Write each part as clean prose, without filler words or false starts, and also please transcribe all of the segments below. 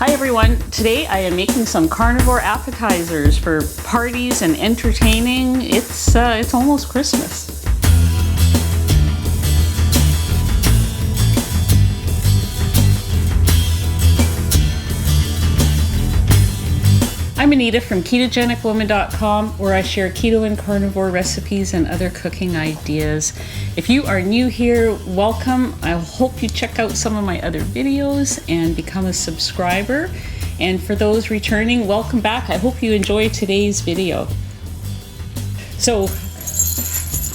Hi everyone, today I am making some carnivore appetizers for parties and entertaining. It's almost Christmas. I'm Anita from KetogenicWoman.com, where I share keto and carnivore recipes and other cooking ideas. If you are new here, welcome. I hope you check out some of my other videos and become a subscriber. And for those returning, welcome back. I hope you enjoy today's video. So,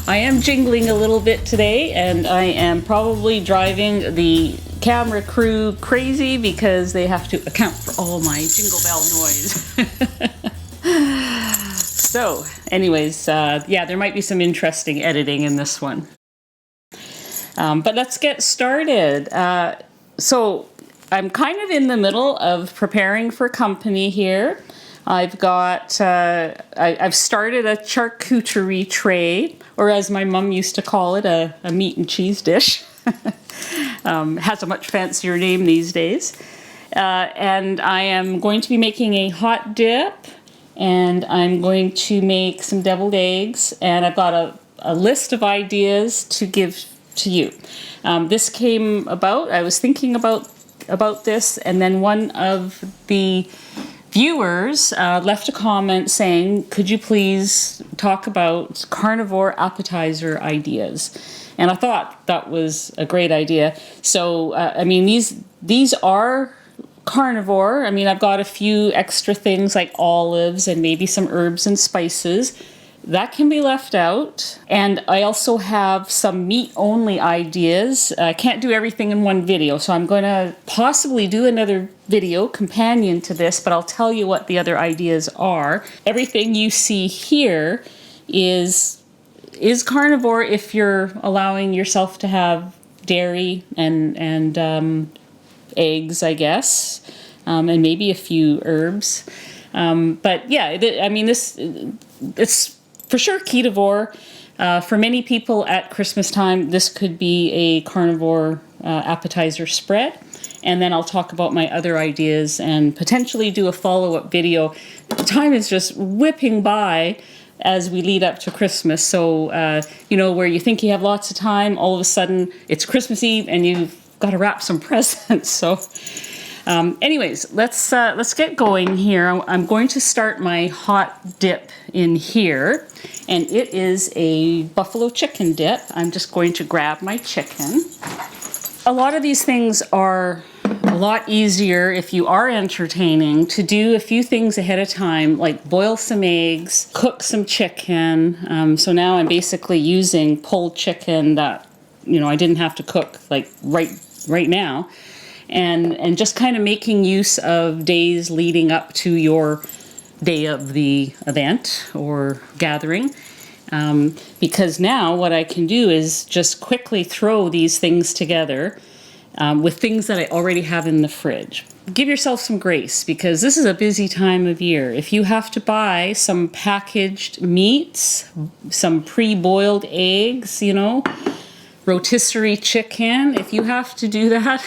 I am jingling a little bit today, and I am probably driving the camera crew crazy because they have to account for all my jingle bell noise. So, anyways, yeah, there might be some interesting editing in this one. But let's get started. So, I'm kind of in the middle of preparing for company here. I've got, I've started a charcuterie tray, or as my mom used to call it, a meat and cheese dish. Has a much fancier name these days. And I am going to be making a hot dip, and I'm going to make some deviled eggs, and I've got a list of ideas to give to you. This came about, I was thinking about this, and then one of the viewers left a comment saying, could you please talk about carnivore appetizer ideas? And I thought that was a great idea. So, I mean, these are carnivore. I mean, I've got a few extra things like olives and maybe some herbs and spices. That can be left out. And I also have some meat-only ideas. I can't do everything in one video, so I'm going to possibly do another video companion to this, but I'll tell you what the other ideas are. Everything you see here is carnivore if you're allowing yourself to have dairy and eggs, I guess, and maybe a few herbs. But yeah, I mean, it's for sure ketovore. For many people at Christmas time, this could be a carnivore appetizer spread. And then I'll talk about my other ideas and potentially do a follow-up video. The time is just whipping by as we lead up to Christmas. So, you know, where you think you have lots of time, all of a sudden it's Christmas Eve and you've got to wrap some presents. So, anyways, let's get going here. I'm going to start my hot dip in here, and it is a buffalo chicken dip. I'm just going to grab my chicken. A lot of these things are a lot easier if you are entertaining to do a few things ahead of time, like boil some eggs, cook some chicken. So now I'm basically using pulled chicken that, you know, I didn't have to cook like right now. And just kind of making use of days leading up to your day of the event or gathering. Because now what I can do is just quickly throw these things together with things that I already have in the fridge. Give yourself some grace, because this is a busy time of year. If you have to buy some packaged meats, some pre-boiled eggs, you know, rotisserie chicken, if you have to do that,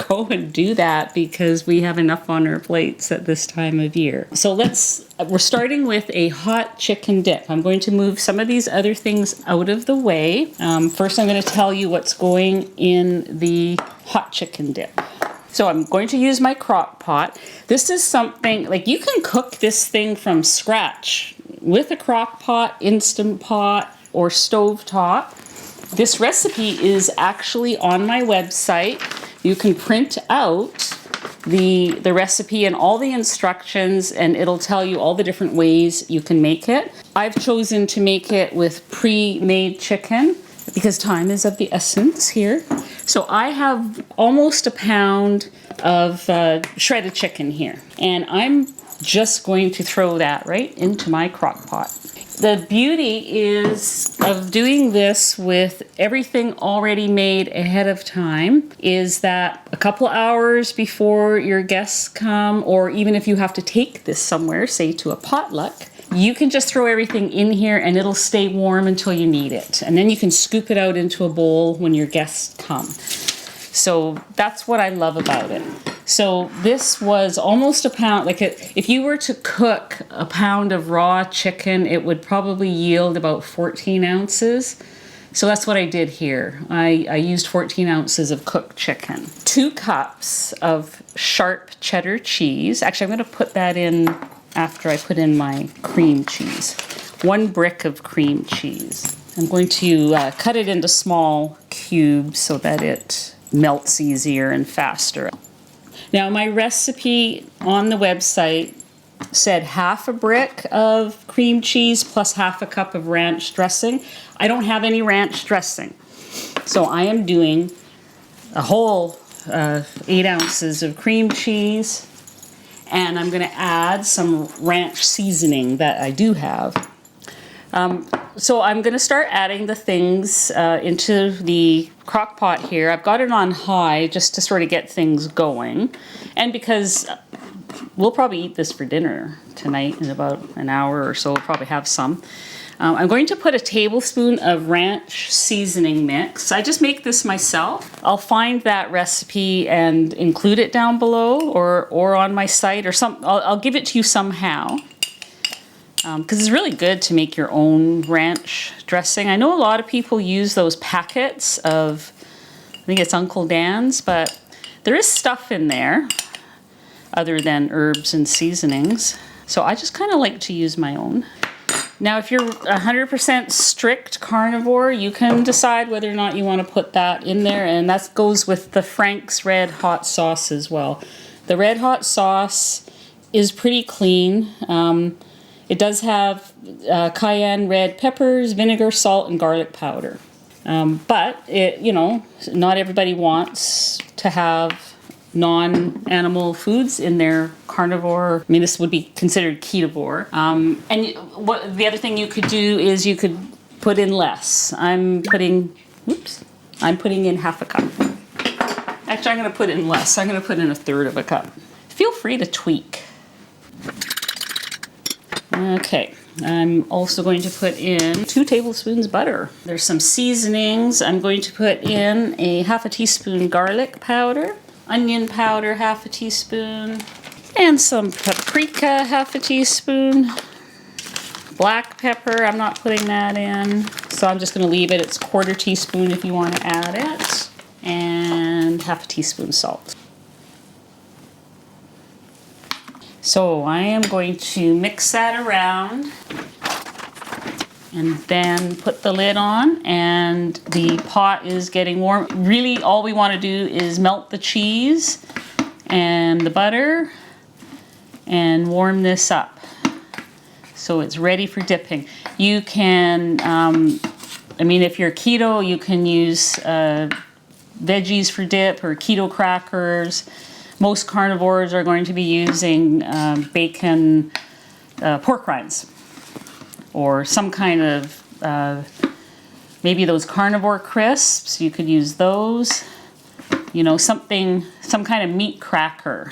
go and do that, because we have enough on our plates at this time of year. So we're starting with a hot chicken dip. I'm going to move some of these other things out of the way. First, I'm going to tell you what's going in the hot chicken dip. So I'm going to use my crock pot. This is something, like, you can cook this thing from scratch with a crock pot, Instant Pot, or stove top. This recipe is actually on my website. You can print out the recipe and all the instructions, and it'll tell you all the different ways you can make it. I've chosen to make it with pre-made chicken because time is of the essence here. So I have almost a pound of shredded chicken here, and I'm just going to throw that right into my crock pot. The beauty is of doing this with everything already made ahead of time is that a couple hours before your guests come, or even if you have to take this somewhere, say to a potluck, you can just throw everything in here and it'll stay warm until you need it. And then you can scoop it out into a bowl when your guests come. So that's what I love about it. So this was almost a pound. Like if you were to cook a pound of raw chicken, it would probably yield about 14 ounces. So that's what I did here. I used 14 ounces of cooked chicken. 2 cups of sharp cheddar cheese. Actually, I'm going to put that in after I put in my cream cheese. 1 brick of cream cheese. I'm going to cut it into small cubes so that it melts easier and faster. Now, my recipe on the website said half a brick of cream cheese plus half a cup of ranch dressing. I don't have any ranch dressing, so I am doing a whole 8 ounces of cream cheese, and I'm going to add some ranch seasoning that I do have. So I'm going to start adding the things into the crock pot here. I've got it on high just to sort of get things going, and because we'll probably eat this for dinner tonight in about an hour or so. We'll probably have some. I'm going to put a tablespoon of ranch seasoning mix. I just make this myself. I'll find that recipe and include it down below or on my site or some. I'll give it to you somehow. Because it's really good to make your own ranch dressing. I know a lot of people use those packets of, I think it's Uncle Dan's, but there is stuff in there other than herbs and seasonings. So I just kind of like to use my own. Now, if you're 100% strict carnivore, you can decide whether or not you want to put that in there, and that goes with the Frank's Red Hot Sauce as well. The Red Hot Sauce is pretty clean. It does have cayenne red peppers, vinegar, salt, and garlic powder. But it, not everybody wants to have non-animal foods in their carnivore. I mean, this would be considered ketovore. And the other thing you could do is you could put in less. I'm putting in half a cup. Actually, I'm going to put in less. I'm going to put in 1/3 of a cup. Feel free to tweak. Okay, I'm also going to put in 2 tablespoons butter. There's some seasonings. I'm going to put in a half a teaspoon garlic powder, onion powder, half a teaspoon, and some paprika, half a teaspoon. Black pepper, I'm not putting that in, so I'm just going to leave it. It's 1/4 teaspoon if you want to add it, and half a teaspoon salt. So I am going to mix that around and then put the lid on, and the pot is getting warm. Really, all we want to do is melt the cheese and the butter and warm this up so it's ready for dipping. You can, if you're keto, you can use veggies for dip or keto crackers. Most carnivores are going to be using bacon, pork rinds, or some kind of, maybe those carnivore crisps. You could use those, some kind of meat cracker.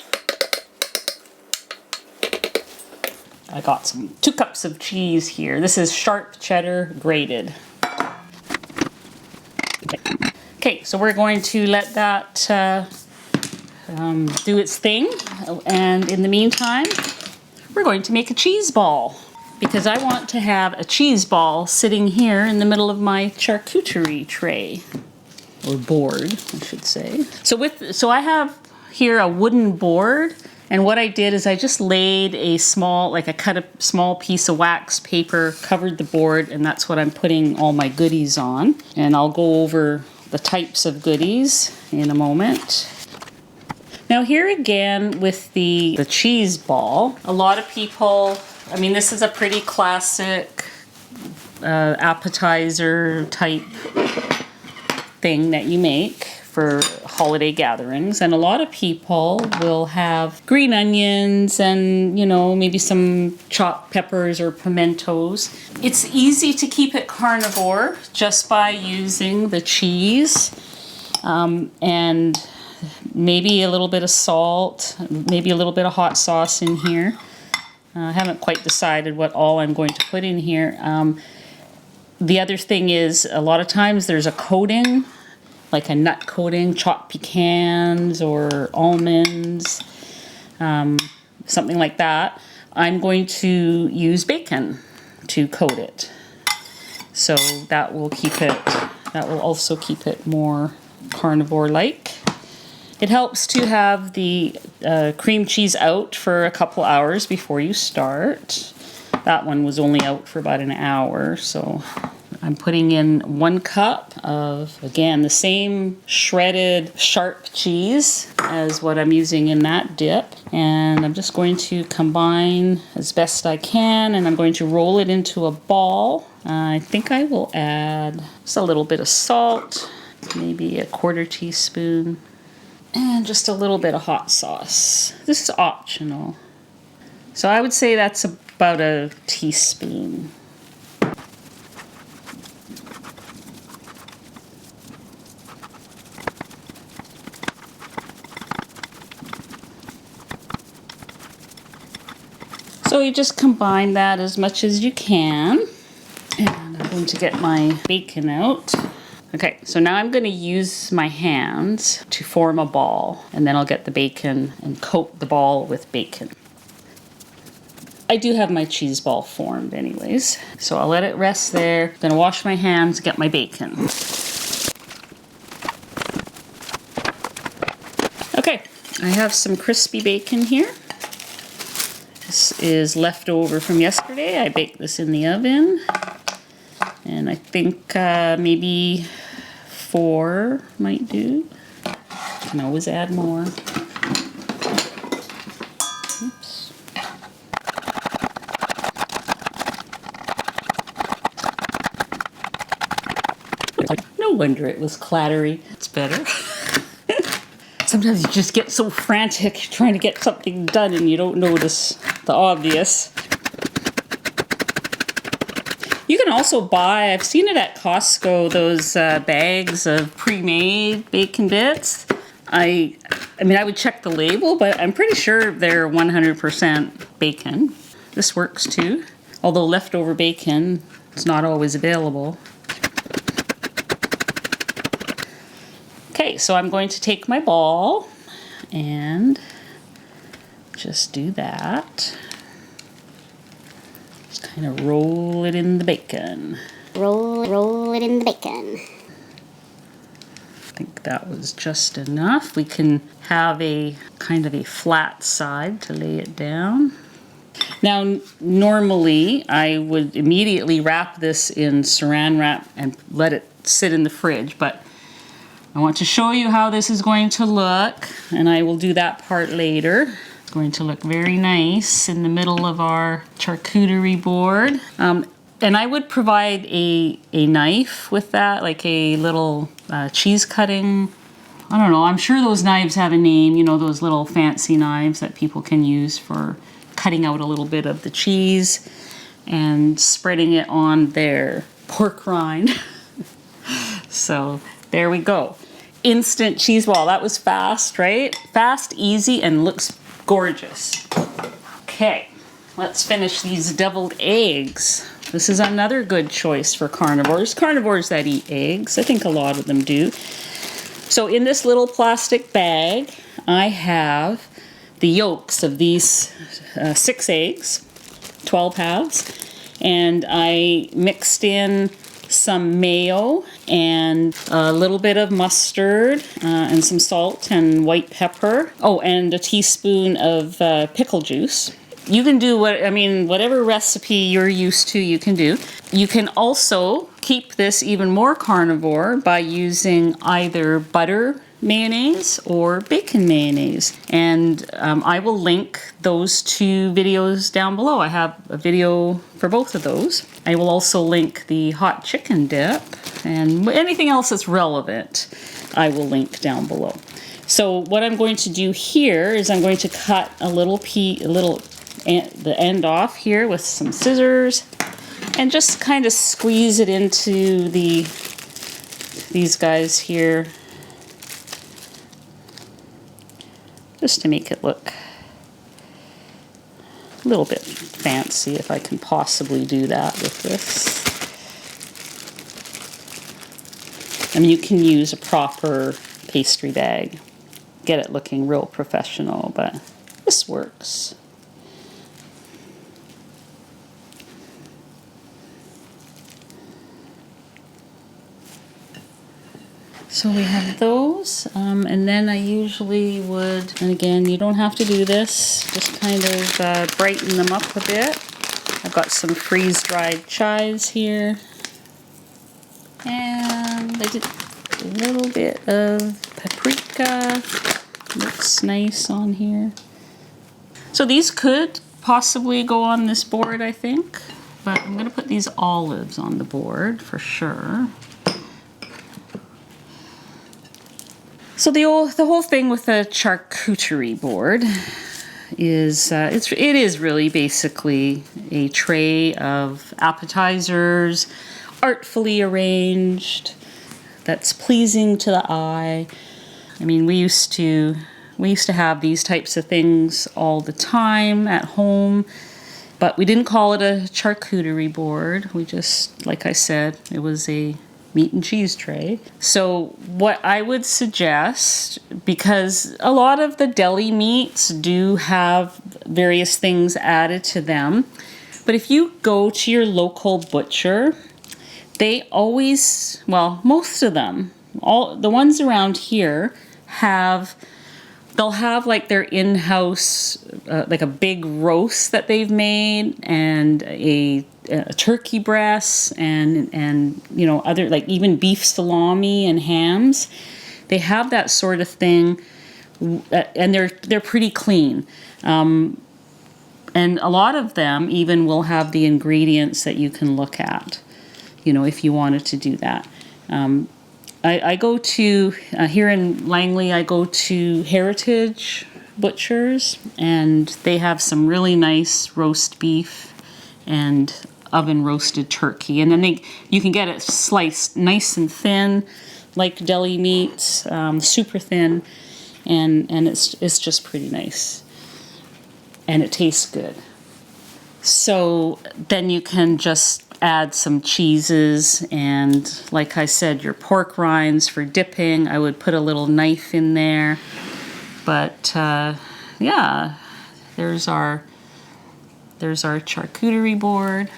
I got 2 cups of cheese here. This is sharp cheddar grated. Okay, so we're going to let that do its thing, and in the meantime we're going to make a cheese ball, because I want to have a cheese ball sitting here in the middle of my charcuterie tray, or board I should say. So I have here a wooden board, and what I did is I just laid cut a small piece of wax paper, covered the board, and that's what I'm putting all my goodies on, and I'll go over the types of goodies in a moment. Now here again with the cheese ball, a lot of people, this is a pretty classic appetizer type thing that you make for holiday gatherings, and a lot of people will have green onions and maybe some chopped peppers or pimentos. It's easy to keep it carnivore just by using the cheese and maybe a little bit of salt, maybe a little bit of hot sauce in here. I haven't quite decided what all I'm going to put in here. The other thing is, a lot of times there's a coating like a nut coating, chopped pecans or almonds, something like that, I'm going to use bacon to coat it. So that will also keep it more carnivore-like. It helps to have the cream cheese out for a couple hours before you start. That one was only out for about an hour, so I'm putting in 1 cup of, again, the same shredded sharp cheese as what I'm using in that dip. And I'm just going to combine as best I can, and I'm going to roll it into a ball. I think I will add just a little bit of salt, maybe 1/4 teaspoon, and just a little bit of hot sauce. This is optional. So I would say that's about a teaspoon. So you just combine that as much as you can. And I'm going to get my bacon out. Okay, so now I'm going to use my hands to form a ball, and then I'll get the bacon and coat the ball with bacon. I do have my cheese ball formed anyways, so I'll let it rest there. I'm going to wash my hands, get my bacon. Okay, I have some crispy bacon here. This is leftover from yesterday. I baked this in the oven, and I think maybe 4 might do. You can always add more. Oops. No wonder it was clattery. It's better. Sometimes you just get so frantic trying to get something done and you don't notice the obvious. You can also buy, I've seen it at Costco, those bags of pre-made bacon bits. I mean, I would check the label, but I'm pretty sure they're 100% bacon. This works too, although leftover bacon is not always available. Okay, so I'm going to take my ball and just do that. Just kind of roll it in the bacon. Roll it in the bacon. I think that was just enough. We can have a kind of a flat side to lay it down. Now, normally I would immediately wrap this in saran wrap and let it sit in the fridge, but I want to show you how this is going to look, and I will do that part later. It's going to look very nice in the middle of our charcuterie board. And I would provide a knife with that, like a little cheese cutting. I don't know, I'm sure those knives have a name, you know, those little fancy knives that people can use for cutting out a little bit of the cheese and spreading it on their pork rind. So there we go. Instant cheese ball. That was fast, right? Fast, easy, and looks gorgeous. Okay, let's finish these deviled eggs. This is another good choice for carnivores. Carnivores that eat eggs. I think a lot of them do. So in this little plastic bag, I have the yolks of these 6 eggs, 12 halves, and I mixed in some mayo and a little bit of mustard and some salt and white pepper. Oh, and a teaspoon of pickle juice. You can do whatever recipe you're used to, you can do. You can also keep this even more carnivore by using either butter mayonnaise or bacon mayonnaise. And I will link those 2 videos down below. I have a video for both of those. I will also link the hot chicken dip and anything else that's relevant, I will link down below. So what I'm going to do here is I'm going to cut the end off here with some scissors and just kind of squeeze it into these guys here, just to make it look a little bit fancy, if I can possibly do that with this. I mean, you can use a proper pastry bag, get it looking real professional, but this works. So we have those, and then I usually would, and again, you don't have to do this, just kind of brighten them up a bit. I've got some freeze-dried chives here, and I did a little bit of paprika, looks nice on here. So these could possibly go on this board, I think, but I'm going to put these olives on the board for sure. So the whole thing with the charcuterie board is it is really basically a tray of appetizers, artfully arranged, that's pleasing to the eye. I mean, we used to have these types of things all the time at home, but we didn't call it a charcuterie board. We just, like I said, it was a meat and cheese tray. So what I would suggest, because a lot of the deli meats do have various things added to them, but if you go to your local butcher, they always, well, most of them, all the ones around here they'll have like their in-house, like a big roast that they've made, and a turkey breast, and you know, other, like even beef salami and hams. They have that sort of thing, and they're pretty clean. And a lot of them even will have the ingredients that you can look at, you know, if you wanted to do that. I go to, here in Langley, I go to Heritage Butchers, and they have some really nice roast beef and oven roasted turkey. And then you can get it sliced nice and thin, like deli meats, super thin, and it's just pretty nice. And it tastes good. So then you can just add some cheeses, and like I said, your pork rinds for dipping. I would put a little knife in there. But yeah, there's our charcuterie board.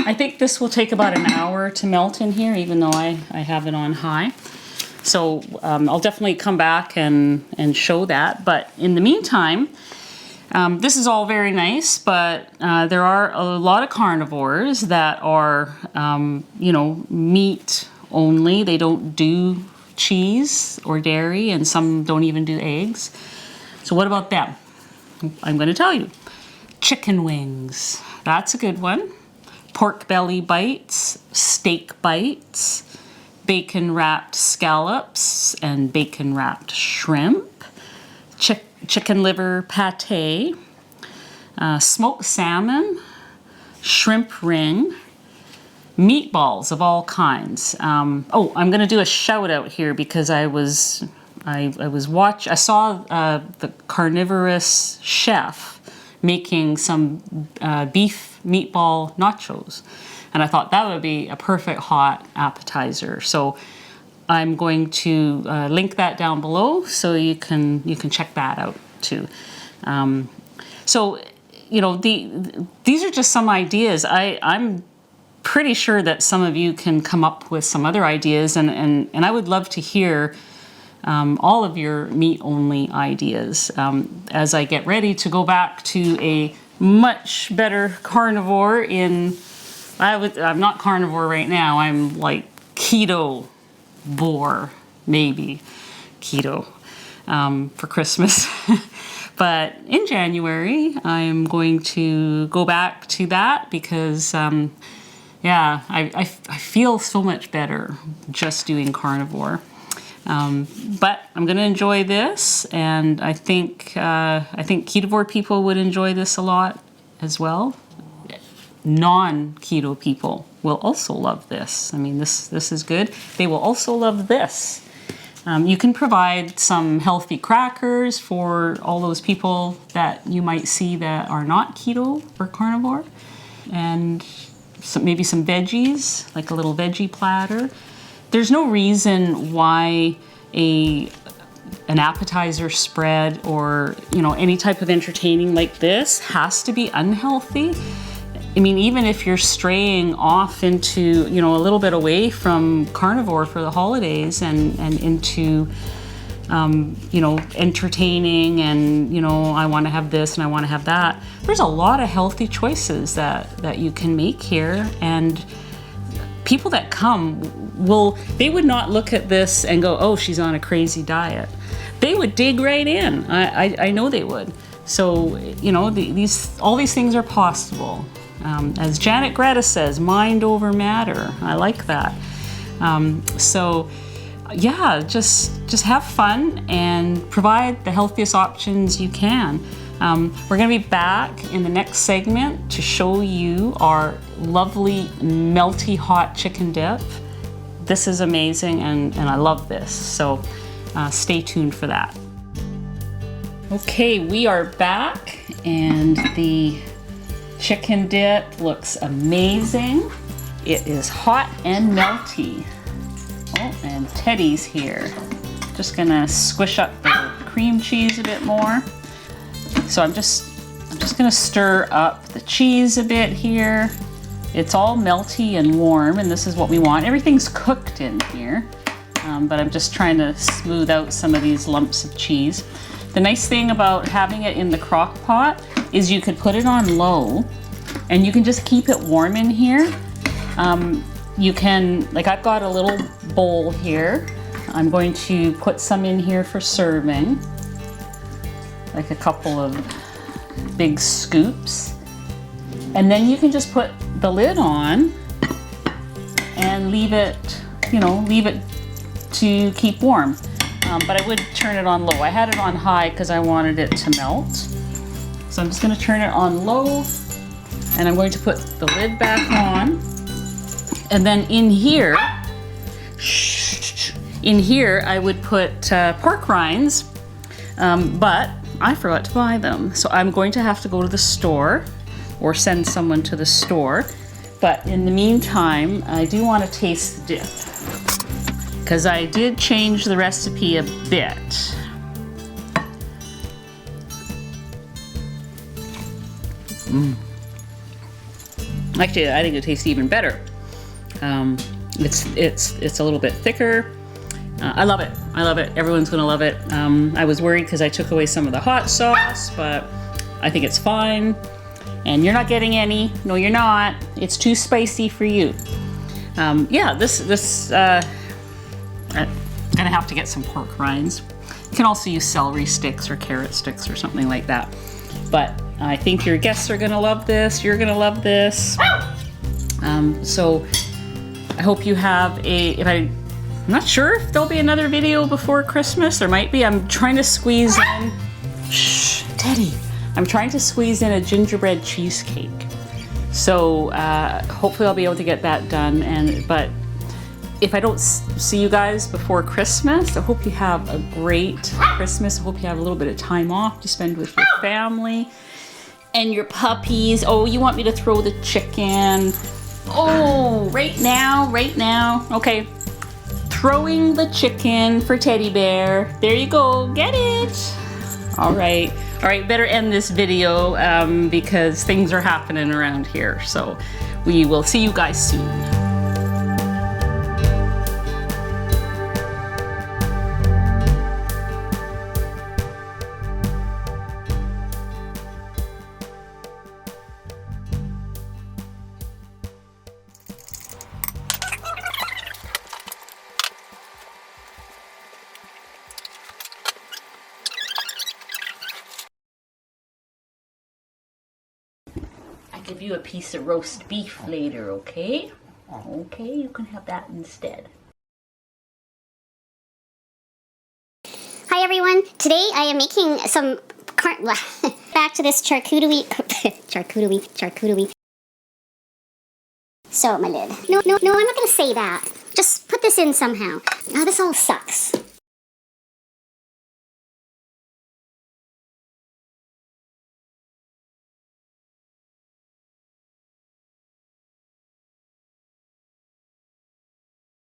I think this will take about an hour to melt in here, even though I have it on high. So I'll definitely come back and show that. But in the meantime, this is all very nice, but there are a lot of carnivores that are, you know, meat only. They don't do cheese or dairy, and some don't even do eggs. So what about them? I'm going to tell you. Chicken wings. That's a good one. Pork belly bites, steak bites, bacon wrapped scallops and bacon wrapped shrimp, chicken liver pate, smoked salmon, shrimp ring, meatballs of all kinds. Oh, I'm going to do a shout out here because I saw the carnivorous chef making some beef meatball nachos. And I thought that would be a perfect hot appetizer. So I'm going to link that down below so you can check that out too. So, you know, these are just some ideas. I'm pretty sure that some of you can come up with some other ideas, and I would love to hear all of your meat-only ideas as I get ready to go back to a much better carnivore in... I'm not carnivore right now. I'm like keto bore, maybe keto for Christmas. But in January, I'm going to go back to that because, yeah, I feel so much better just doing carnivore. But I'm going to enjoy this, and I think ketovore people would enjoy this a lot as well. Non-keto people will also love this. I mean, this is good. They will also love this. You can provide some healthy crackers for all those people that you might see that are not keto or carnivore, and maybe some veggies, like a little veggie platter. There's no reason why an appetizer spread or, you know, any type of entertaining like this has to be unhealthy. I mean, even if you're straying off into, you know, a little bit away from carnivore for the holidays and into, you know, entertaining and, you know, I want to have this and I want to have that. There's a lot of healthy choices that you can make here, and people that come they would not look at this and go, oh, she's on a crazy diet. They would dig right in. I know they would. So, you know, all these things are possible. As Janet Greta says, mind over matter. I like that. So yeah, just have fun and provide the healthiest options you can. We're gonna be back in the next segment to show you our lovely melty hot chicken dip. This is amazing, and I love this. So stay tuned for that. Okay, we are back, and the chicken dip looks amazing. It is hot and melty. Oh, and Teddy's here. Just gonna squish up the cream cheese a bit more. So I'm just gonna stir up the cheese a bit here. It's all melty and warm, and this is what we want. Everything's cooked in here, but I'm just trying to smooth out some of these lumps of cheese. The nice thing about having it in the crock pot is you could put it on low and you can just keep it warm in here. You can, like, I've got a little bowl here. I'm going to put some in here for serving, like a couple of big scoops. And then you can just put the lid on and leave it, you know, leave it to keep warm. But I would turn it on low. I had it on high because I wanted it to melt. So I'm just going to turn it on low, and I'm going to put the lid back on. And then in here I would put pork rinds, but I forgot to buy them. So I'm going to have to go to the store or send someone to the store. But in the meantime, I do want to taste the dip, because I did change the recipe a bit. Actually, I think it tastes even better. It's a little bit thicker. I love it. I love it. Everyone's gonna love it. I was worried because I took away some of the hot sauce, but I think it's fine. And you're not getting any. No, you're not. It's too spicy for you. Yeah, I'm gonna have to get some pork rinds. You can also use celery sticks or carrot sticks or something like that. But I think your guests are gonna love this. You're gonna love this. So I hope you have I'm not sure if there'll be another video before Christmas. There might be. I'm trying to squeeze in, shh, Teddy. I'm trying to squeeze in a gingerbread cheesecake. So hopefully I'll be able to get that done. But if I don't see you guys before Christmas, I hope you have a great Christmas. I hope you have a little bit of time off to spend with your family and your puppies. Oh, you want me to throw the chicken? Oh, right now. Okay, throwing the chicken for Teddy Bear. There you go, get it. All right, better end this video because things are happening around here. So we will see you guys soon. Give you a piece of roast beef later, okay? Okay, you can have that instead. Hi everyone. Today I am making some back to this charcuterie. So my lid. No, I'm not gonna say that. Just put this in somehow. Oh, this all sucks.